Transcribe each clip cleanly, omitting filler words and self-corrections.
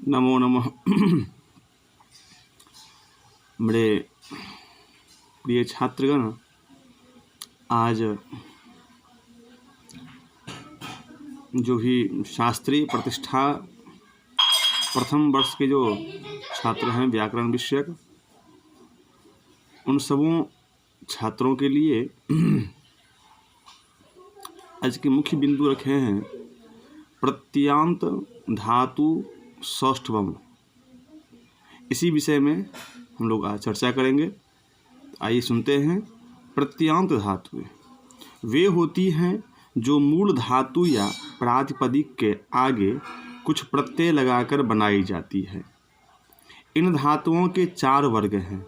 नमो नमः। बड़े प्रिय छात्रगण, आज जो भी शास्त्रीय प्रतिष्ठा प्रथम वर्ष के जो छात्र हैं व्याकरण विषयक, उन सबों छात्रों के लिए आज के मुख्य बिंदु रखे हैं प्रत्ययान्त धातु सौष्ठवम। इसी विषय में हम लोग आज चर्चा करेंगे। आइए सुनते हैं। प्रत्ययान्त धातुएं वे होती हैं जो मूल धातु या प्रातिपदिक के आगे कुछ प्रत्यय लगाकर बनाई जाती है। इन धातुओं के चार वर्ग हैं।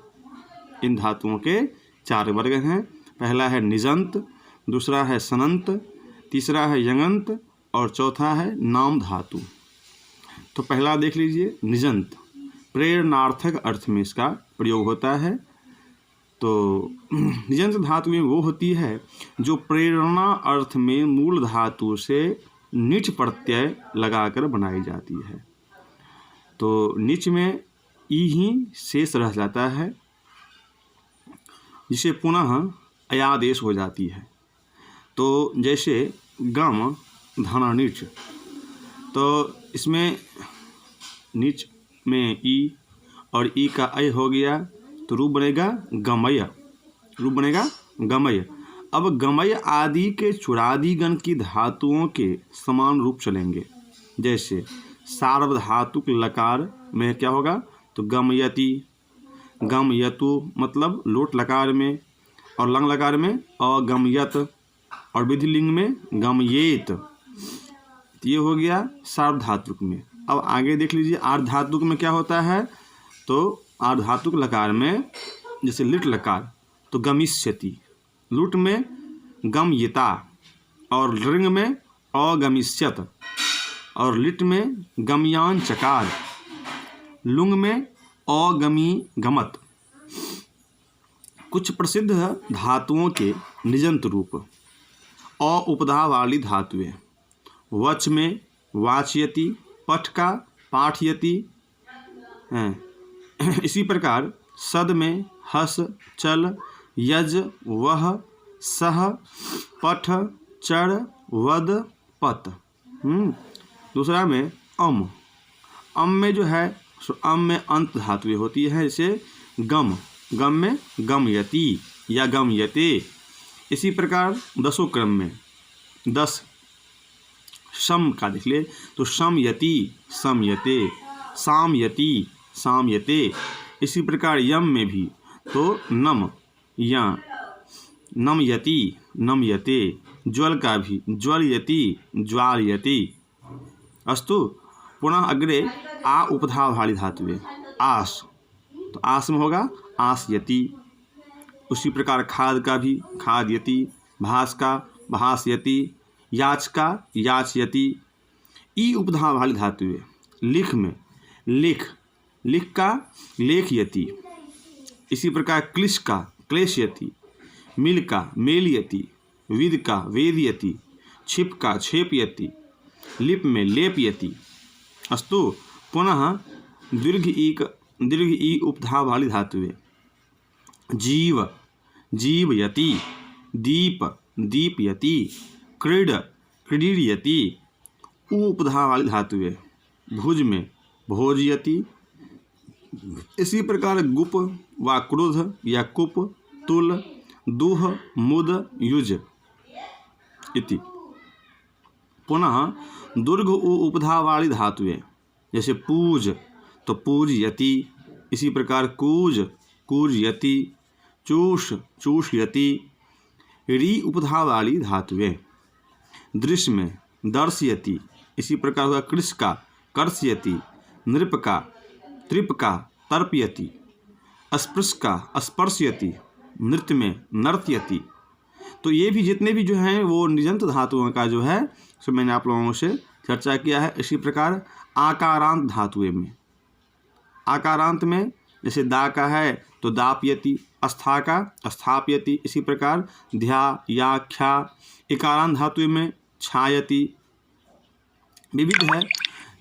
पहला है निजंत, दूसरा है सनंत, तीसरा है यंगंत और चौथा है नाम धातु। तो पहला देख लीजिए, निजंत। प्रेरणार्थक अर्थ में इसका प्रयोग होता है। तो निजंत धातु में वो होती है जो प्रेरणा अर्थ में मूल धातु से निच प्रत्यय लगाकर बनाई जाती है। तो निच में ई ही शेष रह जाता है, जिसे पुनः अयादेश हो जाती है। तो जैसे गम धना नीच, तो इसमें नीच में ई और ई का अय हो गया तो रूप बनेगा गमय। अब गमय आदि के चुरादिगण की धातुओं के समान रूप चलेंगे। जैसे सार्वधातुक लकार में क्या होगा, तो गमयति, गमयतु मतलब लोट लकार में, और लंग लकार में अगमयत, और विधिलिंग में गमयेत। ये हो गया सार्वधातुक में। अब आगे देख लीजिए, आर्धातुक में क्या होता है, तो आर्धातुक लकार में जैसे लिट लकार तो गमिष्यति, लुट में गमयिता, और लिंग में अगमिष्यत, और लिट में गमयान चकार, लुंग में अगमी गमत। कुछ प्रसिद्ध धातुओं के निजंत रूप। अ उपधा वाली धातुएं, वच में वाचयति, पठ का पाठयति हैं। इसी प्रकार सद में हस, चल, यज, वह, सह, पठ, चढ़, वद, पत। दूसरा में अम में जो है, अम में अंत धातुएं होती है। जैसे गम में गमयति या गमयते। इसी प्रकार दसों क्रम में 10 शम का देख ले, तो शमयति, समयते, सामयति, सामयते। इसी प्रकार यम में भी तो नम या नमयति, नमयते। ज्वल का भी ज्वलयति, ज्वालयति। अस्तु, पुनः अग्रे आ उपधा वाली धातुएं, आस, तो आस में होगा आसयति। उसी प्रकार खाद का भी खादयति, भास का भासयति, याच का याचयति। ई उपधा वाली धातुएं, लिख में लिख का लेखयति। इसी प्रकार क्लिश का क्लेशयति, मिल का मेलयति, विद का वेदयति, छिप का छेपयति, लिप में लेपयति। अस्तु, पुनः दीर्घ ई उपधा वाली धातुएं, जीव जीवयति, दीप दीपयति, क्रीड क्रीडयति। उपधा वाली धातुएं, भुज में भोजयति। इसी प्रकार गुप व क्रुध या कुप, तुल, दुह, मुद, युज इति। पुनः दुर्घ उपधा वाली धातुएं, जैसे पूज तो पूजयति। इसी प्रकार कूज कूजयति, चूष चूषयति। री उपधा वाली धातुएं, दृश्य में दर्शयति। इसी प्रकार हुआ कृष का कर्षयति, नृप का त्रिप का तर्पयति, स्पृश का स्पर्शयति, नृत्य में नर्तयति। तो ये भी जितने भी जो हैं वो निजंत धातुओं का जो है सो मैंने आप लोगों से चर्चा किया है। इसी प्रकार आकारांत धातुएं में, आकारांत में जैसे दा का है तो दापयति, अस्था का स्थापयति। इसी प्रकार ध्या या ख्या। इकारांत धातुएं में छायति। विविध है,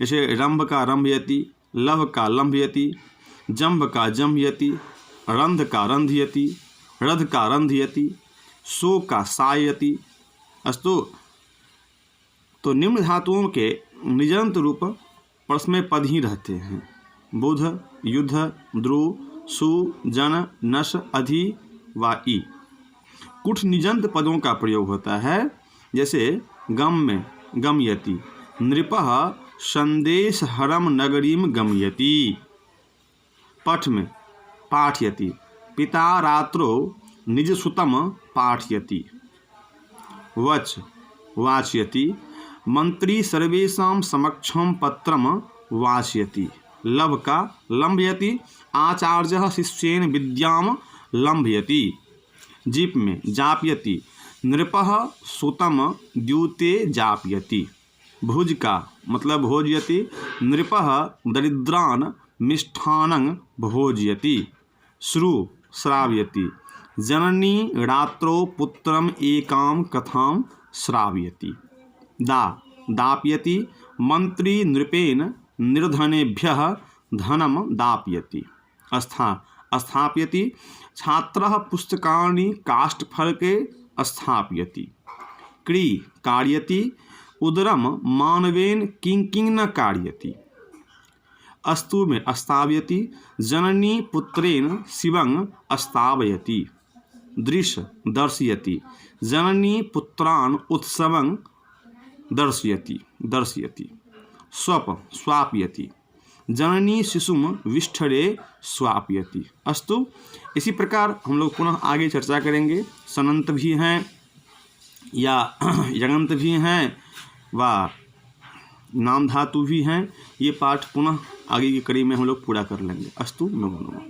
जैसे रंभ का रंभयति, लभ का लंभयति, जंभ का जंभयति, रंध का रंधयति, रध का रंधयति, सो का सायति। अस्तु। तो निम्न धातुओं के निजंत रूप परस्मय पद ही रहते हैं। बुध, युद्ध, द्रु, सु, जन, नश, अधि व ई। कुछ निजंत पदों का प्रयोग होता है, जैसे गम में गमयति, नृपः संदेश हरम नगरीम गमयति। पठ में पाठयति, पिता रात्रो निज सुतम पाठयति। वच वाचयति, मंत्री सर्वेषां समक्षम पत्रम वाचयति। लभ का लंभयति, आचार्यः शिष्येन विद्याम लंभयति। जीप में जापयति, नृपः सुतम द्यूते जापयति। भुज का मतलब भोजयति, नृपः दरिद्रान मिष्ठानं भोजयति। श्रु श्रावयति, जननी रात्रो पुत्रम एकां कथां श्रावयति। दापयति, मंत्री नृपेन निर्धनेभ्यः धनम दापयति। स्थापयति, छात्रः पुस्तकानि काष्ठफलके स्थापयति। क्री कार्यति, उदरम मानवेन किं न कार्यति। अस्तु में अस्तावयति, जननी पुत्रेण शिवं अस्तावयति। दृश दर्शयति, जननी पुत्रान् उत्सवं दर्शयति। स्वप स्वापयति, जननी शिशुम विष्ठरे स्वापयति। अस्तु। इसी प्रकार हम लोग पुनः आगे चर्चा करेंगे। सनंत भी हैं या यगंत भी हैं व नाम धातु भी हैं। ये पाठ पुनः आगे की कड़ी में हम लोग पूरा कर लेंगे। अस्तु। नमो नमः।